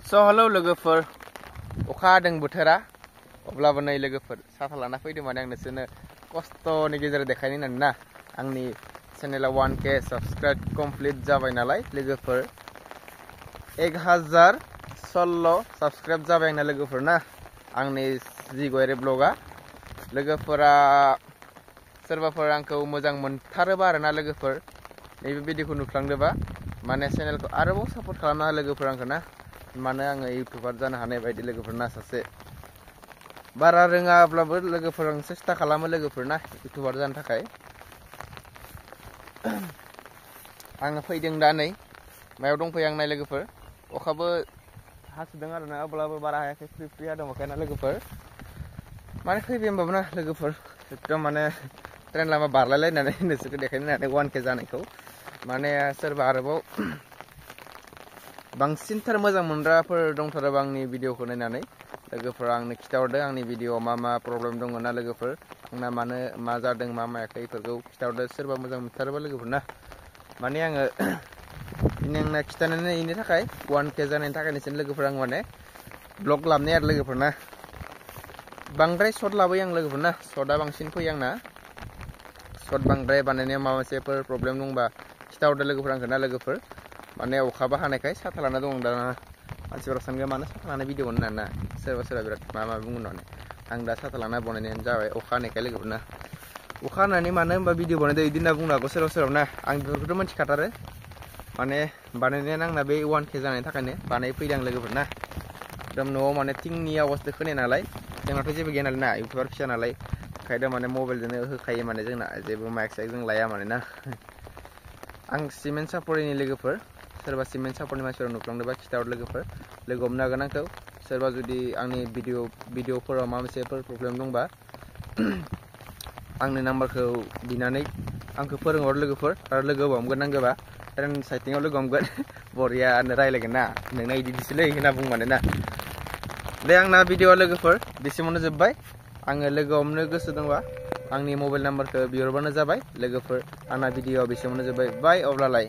hello लोगोफोर अखा हादों बोथोरा अब्लाबो नै लोगोफोर साथा लाना फैदों माने आं नोंसोरनो खस्थ'नि गेजेराव देखायनो होननानै ना आंनि चेनेला 1K साबस्क्राइब कमप्लिट जाबाय नालाय लोगोफोर 1016 साबस्क्राइब जाबाय आंना लोगोफोर ना आंनि जिगयारि ब्लगा लोगोफोरा सोरबाफोर आंखौ मोजां मोनथारोबा आरोना लोगोफोर नैबे भिडिअखौ नुफ्लांदोबा माने चेनेलखौ आरोबाव सापर्ट खालामना लोगोफोर आंखौ ना माने आङो इउटिउबार जानो हानाय बायदि लोगोफोर ना सासे बारा रोङाब्लाबो लोगोफोर आं सेस्था खालामो लोगोफोर ना इउटिउबार जानो थाखाय आङो फैदों दा नै मायाव दंफैयो आं नाय लोगोफोर अखाबो हासोदों आरोना अब्लाबो बारा हायाखै फ्रि फ्रि हादों अखाया लोगोफोर माने फैबाय होमबाबो ना लोगोफोर एकदम माने ट्रेन लामा बारलायलायनानै नोंसोरखौ देखायनो होननानै 1K जानायखौ माने सोरबा आरोबाव बांसिनथार मोजां मोनग्राफोर दंथारोबा आंनि भिडिअखौ नायनानै लोगोफोरा आंनो खिथाहरदों आंनि भिडिअआव मा प्रब्लेम दङ ना लोगोफोर आंना मानो मा जादों मा मायाखै बेफोरखौ खिथाहरदों सोरबा मोजां मोनथारोबा लोगोफोर ना माने आङो आंना खिथानानै इनि थाखाय 1K जानायनि थाखायनोसो लोगोफोर आं माने ब्लग लाबनाय आरो लोगोफोर ना बांद्राय शर्ट लाबोयो आं लोगोफोर ना शर्टआ बांसिन फैयो आंना शर्ट बांद्राय बानायनायाव माबा मोनसेफोर प्रब्लेम दंबा खिथाहरदो लोगोफोर आंखौ ना लोगोफोर माने अखाबो हानायखाय साथा लाना दं दा मानसिफोरा सानगोन मानो साथा लाना भिडिअ बानायो ना सोरबा बिराद मा बुंगोन होननानै आं दा साथा लाना बानायनायानो जाबाय अखा हानायखाय लोगोफोर ना अखा हानानै मानो होनबा भिडिअ बानायदों बिदि होनना बुंनो हागौ सोरबा ना आं बेफोरखौथ' मिथिखाथारो माने बानायनायानो आंना बे 1K जानायनि थाखायनो बानायफैदों आं लोगोफोर ना एकदम न'आव माने थिंनि आवाजजों खोनाय नालाय जोंनाथ' जेबो गैया नालाय ना इउटिउबार फिसा नालाय ओंखायनो माने मबाइलजोंनो होखायो माने जोंना जेबो माइक साइक जों लाया माने ना आं सिमेन्ट सापरिनि लोगोफोर सोरबा सिमेन्ट सापरिनि मानसिफोरा नुफ्लांदोंबा खिथाहर लोगोफोर लोगो हमनो हागोन आंखौ सोरबा जुदि आंनि भिडिअफोराव माबा मोनसेफोर प्रब्लेम दंबा आंनि नाम्बारखौ बिनानै आंखौ फोरोंहर लोगोफोर आरो लोगो हमगोन नांगौबा ट्रेन साइटिंआव लोगो हमगोन बरियानो रायलायगोन ना नोंना इदिसोलै होनना बुंबानो ना दे आंना भिडिअआ लोगोफोर बेसिमावनो जोब्बाय आङो लोगो हमनो गोसो दंबा आंनि मबाइल नाम्बारखौ बिहरबानो जाबाय लोगोफोर आंना भिडिअआ बेसिमावनो जोब्बाय बाय अब्लालाय